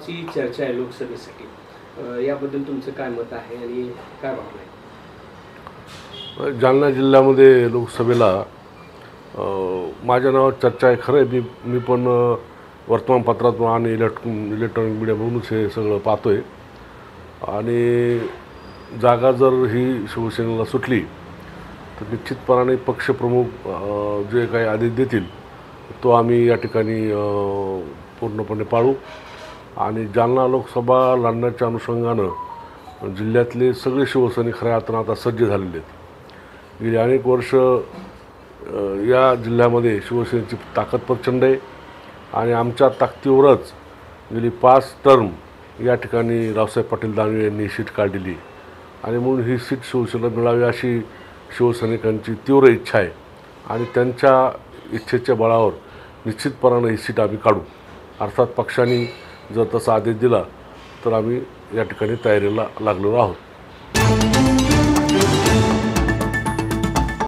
नावाची चर्चा आहे लोकसभेसाठी, याबद्दल तुमचं काय मत आहे आणि काय भावना आहे? जालना जिल्ह्यामध्ये लोकसभेला माझ्या नावात चर्चा आहे. खरं आहे, मी पण वर्तमानपत्रातून आणि इलेक्ट्रॉनिक मीडियामधूनच हे सगळं पाहतो आहे. आणि जागा जर ही शिवसेनेला सुटली तर निश्चितपणाने पक्षप्रमुख जे काही आदेश देतील तो आम्ही या ठिकाणी पूर्णपणे पाळू. आणि जालना लोकसभा लढण्याच्या अनुषंगानं जिल्ह्यातले सगळे शिवसैनिक खऱ्या अर्थानं आता सज्ज झालेले आहेत. गेली अनेक वर्ष या जिल्ह्यामध्ये शिवसेनेची ताकद प्रचंड आहे आणि आमच्या ताकदीवरच गेली 5 टर्म या ठिकाणी रावसाहेब पाटील दानवे यांनी सीट काढलेली आणि म्हणून ही सीट शिवसेनेला मिळावी अशी शिवसैनिकांची तीव्र इच्छा आहे. आणि त्यांच्या इच्छेच्या बळावर निश्चितपणानं ही सीट आम्ही काढू. अर्थात पक्षाने जर तसा आदेश दिला तर आम्ही या ठिकाणी तयारीला लागलेलो आहोत.